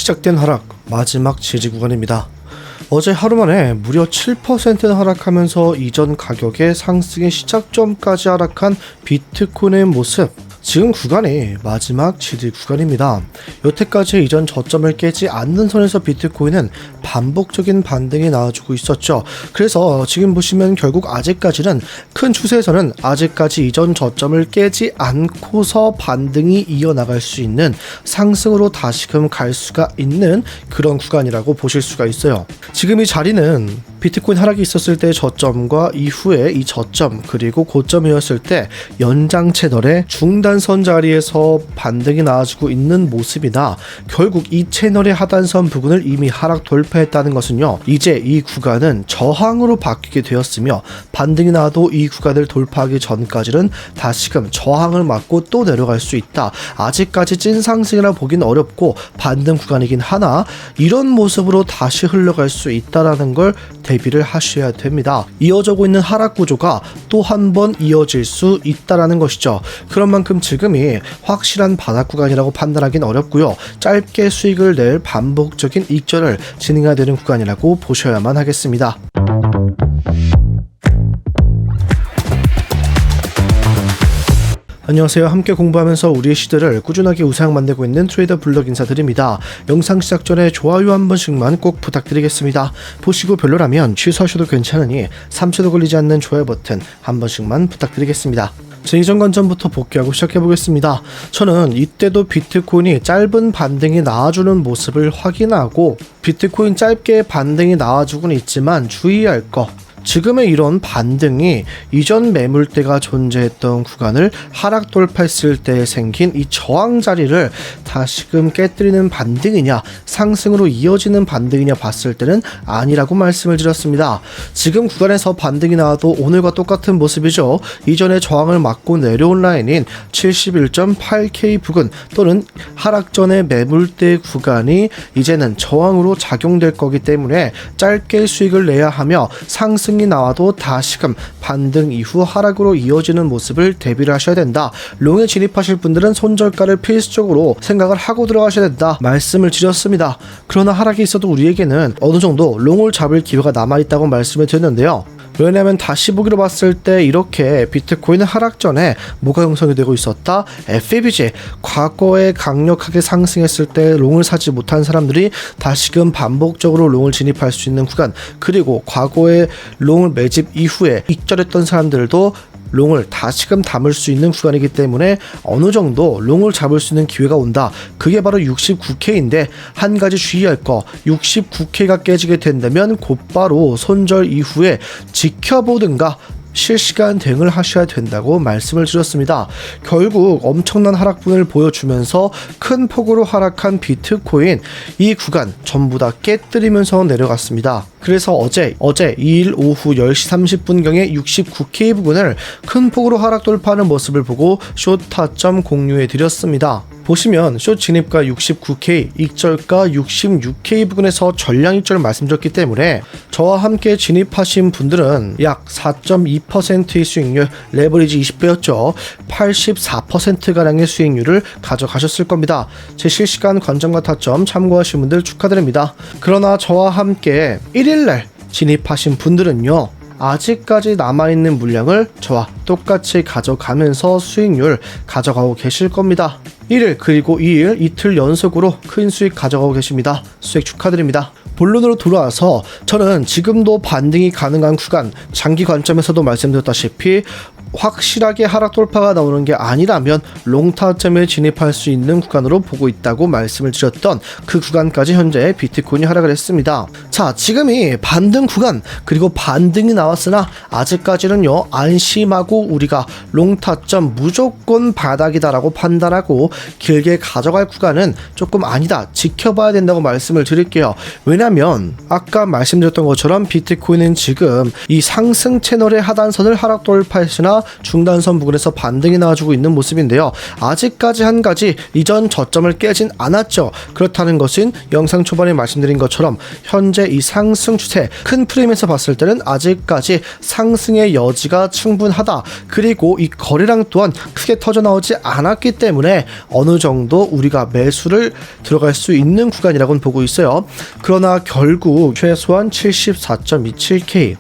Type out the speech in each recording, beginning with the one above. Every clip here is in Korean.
시작된 하락, 마지막 지지 구간입니다. 어제 하루 만에 무려 7%나 하락하면서 이전 가격의 상승의 시작점까지 하락한 비트코인의 모습, 지금 구간이 마지막 지지 구간입니다. 여태까지 이전 저점을 깨지 않는 선에서 비트코인은 반복적인 반등이 나와주고 있었죠. 그래서 지금 보시면 결국 아직까지는 큰 추세에서는 아직까지 이전 저점을 깨지 않고서 반등이 이어나갈 수 있는, 상승으로 다시금 갈 수가 있는 그런 구간이라고 보실 수가 있어요. 지금 이 자리는 비트코인 하락이 있었을 때 저점과 이후에 이 저점 그리고 고점이었을 때 연장 채널의 중단선 자리에서 반등이 나와주고 있는 모습이다. 결국 이 채널의 하단선 부근을 이미 하락 돌파했다는 것은요, 이제 이 구간은 저항으로 바뀌게 되었으며 반등이 나와도 이 구간을 돌파하기 전까지는 다시금 저항을 맞고 또 내려갈 수 있다. 아직까지 찐 상승이라 보긴 어렵고 반등 구간이긴 하나 이런 모습으로 다시 흘러갈 수 있다라는 걸 대비를 하셔야 됩니다. 이어지고 있는 하락 구조가 또 한 번 이어질 수 있다라는 것이죠. 그런 만큼 지금이 확실한 바닥 구간이라고 판단하기는 어렵고요. 짧게 수익을 낼 반복적인 익절을 진행해야 되는 구간이라고 보셔야만 하겠습니다. 안녕하세요. 함께 공부하면서 우리의 시대를 꾸준하게 우상 만들고 있는 트레이더 블럭 인사드립니다. 영상 시작 전에 좋아요 한 번씩만 꼭 부탁드리겠습니다. 보시고 별로라면 취소하셔도 괜찮으니 3초도 걸리지 않는 좋아요 버튼 한 번씩만 부탁드리겠습니다. 이전 관점부터 복귀하고 시작해보겠습니다. 저는 이때도 비트코인이 짧은 반등이 나와주는 모습을 확인하고, 비트코인 짧게 반등이 나와주곤 있지만 주의할 거, 지금의 이런 반등이 이전 매물대가 존재했던 구간을 하락 돌파했을 때 생긴 이 저항 자리를 다시금 깨뜨리는 반등이냐 상승으로 이어지는 반등이냐 봤을 때는 아니라고 말씀을 드렸습니다. 지금 구간에서 반등이 나와도 오늘과 똑같은 모습이죠. 이전에 저항을 맞고 내려온 라인인 71.8K 부근 또는 하락 전의 매물대 구간이 이제는 저항으로 작용될 거기 때문에 짧게 수익을 내야 하며, 상승이 나와도 다시금 반등 이후 하락으로 이어지는 모습을 대비를 하셔야 된다. 롱에 진입하실 분들은 손절가를 필수적으로 생각을 하고 들어가셔야 된다 말씀을 드렸습니다. 그러나 하락이 있어도 우리에게는 어느 정도 롱을 잡을 기회가 남아있다고 말씀을 드렸는데요. 왜냐하면 다시 보기로 봤을 때 이렇게 비트코인은 하락 전에 뭐가 형성이 되고 있었다? FEBG, 과거에 강력하게 상승했을 때 롱을 사지 못한 사람들이 다시금 반복적으로 롱을 진입할 수 있는 구간, 그리고 과거에 롱을 매집 이후에 익절했던 사람들도 롱을 다시금 담을 수 있는 구간이기 때문에 어느 정도 롱을 잡을 수 있는 기회가 온다. 그게 바로 69K인데 한 가지 주의할 거, 69K가 깨지게 된다면 곧바로 손절 이후에 지켜보든가 실시간 대응을 하셔야 된다고 말씀을 드렸습니다. 결국 엄청난 하락분을 보여주면서 큰 폭으로 하락한 비트코인, 이 구간 전부 다 깨뜨리면서 내려갔습니다. 그래서 어제 2일 오후 10시 30분경에 69K 부근을 큰 폭으로 하락 돌파하는 모습을 보고 숏 타점 공유해 드렸습니다. 보시면 숏 진입가 69K, 익절가 66K 부근에서 전량 익절 말씀드렸기 때문에 저와 함께 진입하신 분들은 약 4.2%의 수익률, 레버리지 20배였죠. 84%가량의 수익률을 가져가셨을 겁니다. 제 실시간 관점과 타점 참고하신 분들 축하드립니다. 그러나 저와 함께 1일날 진입하신 분들은요, 아직까지 남아있는 물량을 저와 똑같이 가져가면서 수익률 가져가고 계실 겁니다. 1일 그리고 2일 이틀 연속으로 큰 수익 가져가고 계십니다. 수익 축하드립니다. 본론으로 돌아와서 저는 지금도 반등이 가능한 구간, 장기 관점에서도 말씀드렸다시피 확실하게 하락 돌파가 나오는 게 아니라면 롱타점에 진입할 수 있는 구간으로 보고 있다고 말씀을 드렸던 그 구간까지 현재 비트코인이 하락을 했습니다. 자, 지금이 반등 구간, 그리고 반등이 나왔으나 아직까지는요 안심하고 우리가 롱타점 무조건 바닥이다라고 판단하고 길게 가져갈 구간은 조금 아니다, 지켜봐야 된다고 말씀을 드릴게요. 왜냐면 아까 말씀드렸던 것처럼 비트코인은 지금 이 상승 채널의 하단선을 하락 돌파했으나 하다가 중단선 부근에서 반등이 나와주고 있는 모습인데요. 아직까지 한 가지 이전 저점을 깨진 않았죠. 그렇다는 것은 영상 초반에 말씀드린 것처럼 현재 이 상승 추세 큰 프레임에서 봤을 때는 아직까지 상승의 여지가 충분하다. 그리고 이 거래량 또한 크게 터져 나오지 않았기 때문에 어느 정도 우리가 매수를 들어갈 수 있는 구간이라고는 보고 있어요. 그러나 결국 최소한 74.27K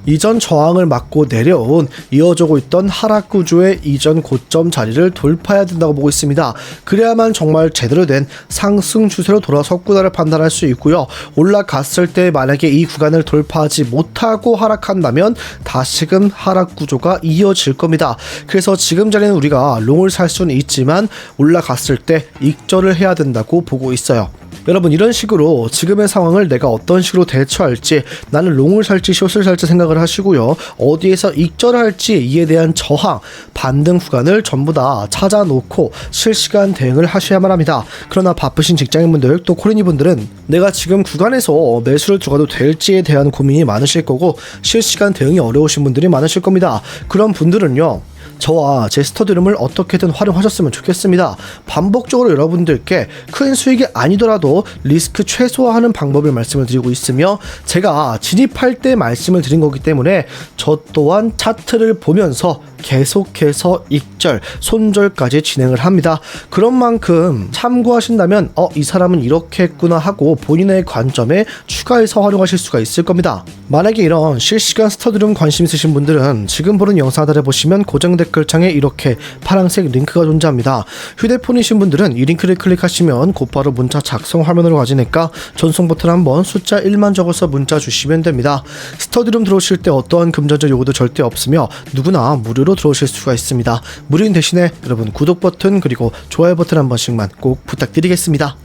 이전 저항을 맞고 내려온 이어지고 있던 하락 구조의 이전 고점 자리를 돌파해야 된다고 보고 있습니다. 그래야만 정말 제대로 된 상승 추세로 돌아섰구나를 판단할 수 있고요. 올라갔을 때 만약에 이 구간을 돌파하지 못하고 하락한다면 다시금 하락 구조가 이어질 겁니다. 그래서 지금 자리는 우리가 롱을 살 수는 있지만 올라갔을 때 익절을 해야 된다고 보고 있어요. 여러분, 이런 식으로 지금의 상황을 내가 어떤 식으로 대처할지, 나는 롱을 살지 숏을 살지 생각을 하시고요. 어디에서 익절할지 이에 대한 저항, 반등 구간을 전부 다 찾아놓고 실시간 대응을 하셔야만 합니다. 그러나 바쁘신 직장인분들 또 코리니분들은 내가 지금 구간에서 매수를 들어가도 될지에 대한 고민이 많으실 거고 실시간 대응이 어려우신 분들이 많으실 겁니다. 그런 분들은요, 저와 제 스터디룸을 어떻게든 활용하셨으면 좋겠습니다. 반복적으로 여러분들께 큰 수익이 아니더라도 리스크 최소화하는 방법을 말씀을 드리고 있으며, 제가 진입할 때 말씀을 드린 거기 때문에 저 또한 차트를 보면서 계속해서 익절, 손절까지 진행을 합니다. 그런 만큼 참고하신다면 이 사람은 이렇게 했구나 하고 본인의 관점에 추가해서 활용하실 수가 있을 겁니다. 만약에 이런 실시간 스터디룸 관심 있으신 분들은 지금 보는 영상 아래 보시면 고정 댓글창에 이렇게 파란색 링크가 존재합니다. 휴대폰이신 분들은 이 링크를 클릭하시면 곧바로 문자 작성 화면으로 가지니까 전송 버튼 한번 숫자 1만 적어서 문자 주시면 됩니다. 스터디룸 들어오실 때 어떠한 금전적 요구도 절대 없으며 누구나 무료로 들어오실 수가 있습니다. 무료인 대신에 여러분 구독 버튼 그리고 좋아요 버튼 한 번씩만 꼭 부탁드리겠습니다.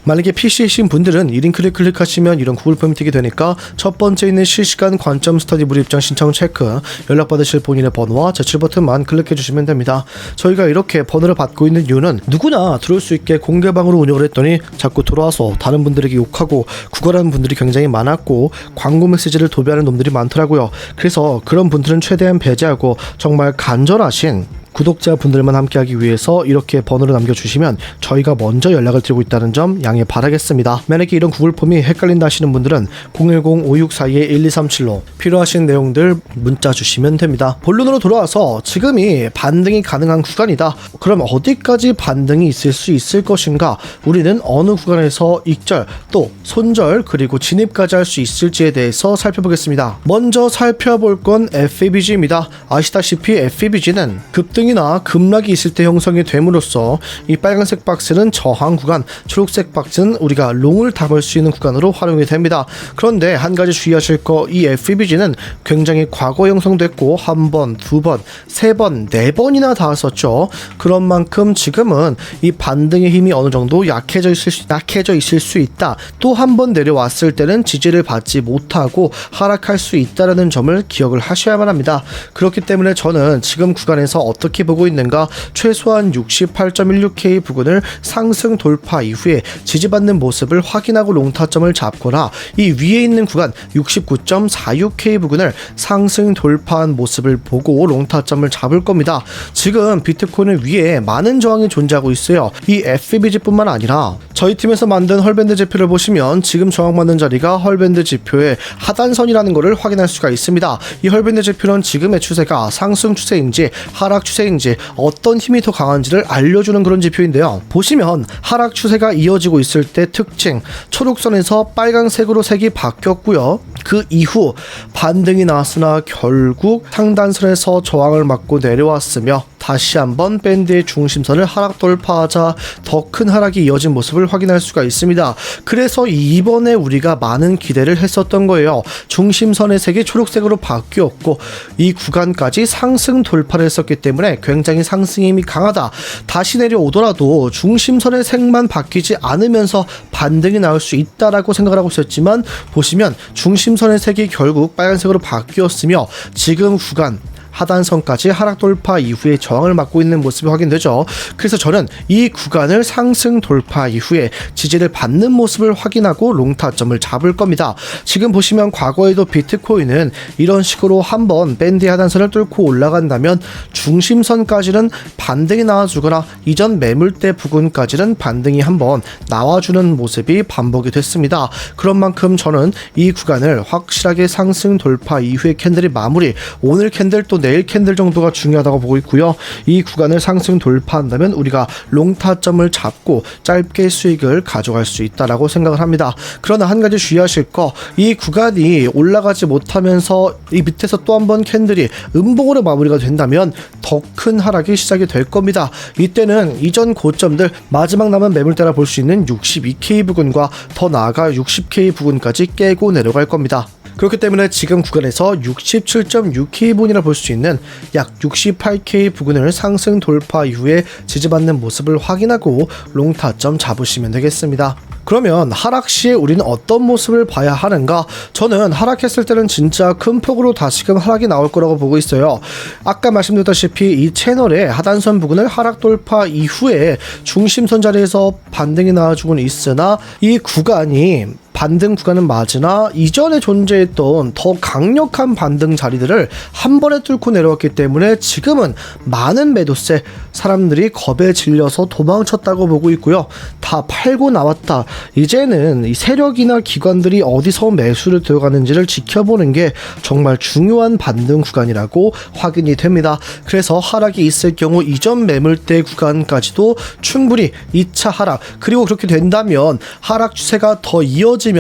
만약에 PC이신 분들은 이 링크를 클릭하시면 이런 구글 폼이 뜨게 되니까 첫 번째 있는 실시간 관점 스터디 무료 입장 신청 체크, 연락받으실 본인의 번호와 제출 버튼만 클릭해 주시면 됩니다. 저희가 이렇게 번호를 받고 있는 이유는 누구나 들어올 수 있게 공개방으로 운영을 했더니 자꾸 들어와서 다른 분들에게 욕하고 구걸하는 분들이 굉장히 많았고 광고 메시지를 도배하는 놈들이 많더라고요. 그래서 그런 분들은 최대한 배제하고 정말 간절하신 구독자분들만 함께하기 위해서 이렇게 번호를 남겨주시면 저희가 먼저 연락을 드리고 있다는 점 양해 바라겠습니다. 만약에 이런 구글 폼이 헷갈린다 하시는 분들은 010-5642-1237로 필요하신 내용들 문자 주시면 됩니다. 본론으로 돌아와서 지금이 반등이 가능한 구간이다. 그럼 어디까지 반등이 있을 수 있을 것인가? 우리는 어느 구간에서 익절, 또 손절, 그리고 진입까지 할 수 있을지에 대해서 살펴보겠습니다. 먼저 살펴볼 건 FEBG입니다. 아시다시피 FEBG는 급등이나 급락이 있을 때 형성이 됨으로써 이 빨간색 박스는 저항 구간, 초록색 박스는 우리가 롱을 담을 수 있는 구간으로 활용이 됩니다. 그런데 한 가지 주의하실 거, 이 FEBG는 굉장히 과거 형성됐고 한 번, 두 번, 세 번, 네 번이나 닿았었죠. 그런 만큼 지금은 이 반등의 힘이 어느 정도 약해져 있을 수 있다. 또 한 번 내려왔을 때는 지지를 받지 못하고 하락할 수 있다는 점을 기억을 하셔야만 합니다. 그렇기 때문에 저는 지금 구간에서 어떻게 보고 있는가, 최소한 68.16K 부근을 상승 돌파 이후에 지지받는 모습을 확인하고 롱타점을 잡거나 이 위에 있는 구간 69.46K 부근을 상승 돌파한 모습을 보고 롱타점을 잡을 겁니다. 지금 비트코인 위에 많은 저항이 존재하고 있어요. 이 FEBG뿐만 아니라 저희 팀에서 만든 헐밴드 지표를 보시면 지금 저항받는 자리가 헐밴드 지표의 하단선이라는 것을 확인할 수가 있습니다. 이 헐밴드 지표는 지금의 추세가 상승 추세인지 하락 추세인지 어떤 힘이 더 강한지를 알려주는 그런 지표인데요. 보시면 하락 추세가 이어지고 있을 때 특징, 초록선에서 빨간색으로 색이 바뀌었고요. 그 이후 반등이 나왔으나 결국 상단선에서 저항을 맞고 내려왔으며 다시 한번 밴드의 중심선을 하락 돌파하자 더 큰 하락이 이어진 모습을 확인할 수가 있습니다. 그래서 이번에 우리가 많은 기대를 했었던 거예요. 중심선의 색이 초록색으로 바뀌었고 이 구간까지 상승 돌파를 했었기 때문에 굉장히 상승 힘이 강하다. 다시 내려오더라도 중심선의 색만 바뀌지 않으면서 반등이 나올 수 있다라고 생각을 하고 있었지만 보시면 중심선의 색이 결국 빨간색으로 바뀌었으며 지금 구간 하단선까지 하락 돌파 이후에 저항을 맞고 있는 모습이 확인되죠. 그래서 저는 이 구간을 상승 돌파 이후에 지지를 받는 모습을 확인하고 롱타점을 잡을 겁니다. 지금 보시면 과거에도 비트코인은 이런 식으로 한번 밴드 하단선을 뚫고 올라간다면 중심선까지는 반등이 나와주거나 이전 매물대 부근까지는 반등이 한번 나와주는 모습이 반복이 됐습니다. 그런 만큼 저는 이 구간을 확실하게 상승 돌파 이후의 캔들이 마무리, 오늘 캔들 또 내일 캔들 정도가 중요하다고 보고 있고요. 이 구간을 상승 돌파한다면 우리가 롱타점을 잡고 짧게 수익을 가져갈 수 있다라고 생각을 합니다. 그러나 한 가지 주의하실 거, 이 구간이 올라가지 못하면서 이 밑에서 또 한 번 캔들이 음봉으로 마무리가 된다면 더 큰 하락이 시작이 될 겁니다. 이때는 이전 고점들 마지막 남은 매물대라 볼 수 있는 62K 부근과 더 나아가 60K 부근까지 깨고 내려갈 겁니다. 그렇기 때문에 지금 구간에서 67.6K 부근이라 볼 수 있는 약 68K 부근을 상승 돌파 이후에 지지받는 모습을 확인하고 롱타점 잡으시면 되겠습니다. 그러면 하락 시에 우리는 어떤 모습을 봐야 하는가? 저는 하락했을 때는 진짜 큰 폭으로 다시금 하락이 나올 거라고 보고 있어요. 아까 말씀드렸다시피 이 채널의 하단선 부근을 하락 돌파 이후에 중심선 자리에서 반등이 나와주고는 있으나 이 구간이 반등 구간은 맞으나 이전에 존재했던 더 강력한 반등 자리들을 한 번에 뚫고 내려왔기 때문에 지금은 많은 매도세, 사람들이 겁에 질려서 도망쳤다고 보고 있고요. 다 팔고 나왔다. 이제는 이 세력이나 기관들이 어디서 매수를 들어가는지를 지켜보는 게 정말 중요한 반등 구간이라고 확인이 됩니다. 그래서 하락이 있을 경우 이전 매물대 구간까지도 충분히 2차 하락, 그리고 그렇게 된다면 하락 추세가 더 이어지면서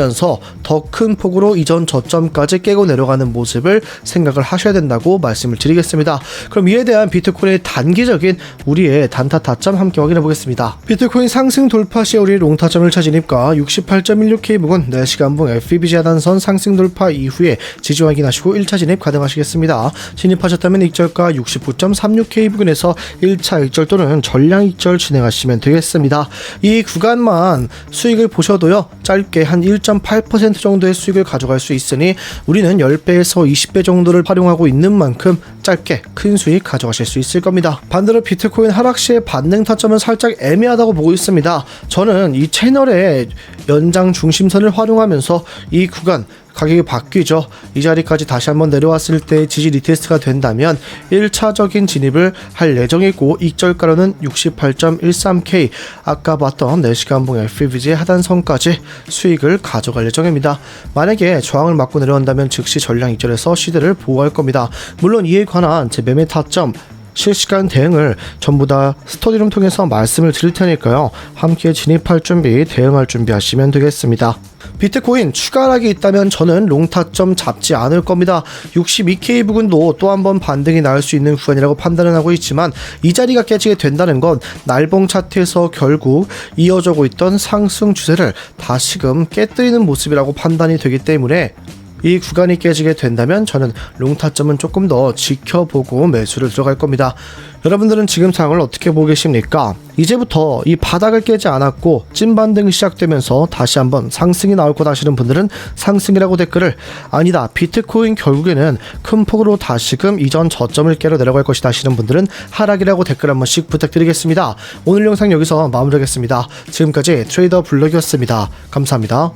더 큰 폭으로 이전 저점까지 깨고 내려가는 모습을 생각을 하셔야 된다고 말씀을 드리겠습니다. 그럼 이에 대한 비트코인의 단기적인 우리의 단타 타점 함께 확인해 보겠습니다. 비트코인 상승 돌파 시에 우리 롱타점을 차지니까 68.16K 부근 4시간봉 FEBG 하단선 상승 돌파 이후에 지지 확인하시고 1차 진입 가능하시겠습니다. 진입하셨다면 익절가 69.36K 부근에서 1차 익절 또는 전량 익절 진행하시면 되겠습니다. 이 구간만 수익을 보셔도요, 짧게 한 1.8% 정도의 수익을 가져갈 수 있으니 우리는 10배에서 20배 정도를 활용하고 있는 만큼 짧게 큰 수익 가져가실 수 있을 겁니다. 반대로 비트코인 하락 시의 반등 타점은 살짝 애매하다고 보고 있습니다. 저는 이 채널의 연장 중심선을 활용하면서 이 구간 가격이 바뀌죠. 이 자리까지 다시 한번 내려왔을 때 지지 리테스트가 된다면 1차적인 진입을 할 예정이고 익절가로는 68.13K, 아까 봤던 4시간봉 FEBG의 하단선까지 수익을 가져갈 예정입니다. 만약에 저항을 맞고 내려온다면 즉시 전량 익절해서 시드를 보호할 겁니다. 물론 이에 관한 제 매매 타점, 실시간 대응을 전부 다 스터디룸 통해서 말씀을 드릴 테니까요. 함께 진입할 준비, 대응할 준비 하시면 되겠습니다. 비트코인 추가 하락이 있다면 저는 롱타점 잡지 않을 겁니다. 62K 부근도 또 한 번 반등이 나올 수 있는 구간이라고 판단을 하고 있지만 이 자리가 깨지게 된다는 건 날봉 차트에서 결국 이어져고 있던 상승 추세를 다시금 깨뜨리는 모습이라고 판단이 되기 때문에 이 구간이 깨지게 된다면 저는 롱타점은 조금 더 지켜보고 매수를 들어갈 겁니다. 여러분들은 지금 상황을 어떻게 보고 계십니까? 이제부터 이 바닥을 깨지 않았고 찐반등이 시작되면서 다시 한번 상승이 나올 거다 하시는 분들은 상승이라고 댓글을, 아니다, 비트코인 결국에는 큰 폭으로 다시금 이전 저점을 깨러 내려갈 것이다 하시는 분들은 하락이라고 댓글 한 번씩 부탁드리겠습니다. 오늘 영상 여기서 마무리하겠습니다. 지금까지 트레이더 블럭이었습니다. 감사합니다.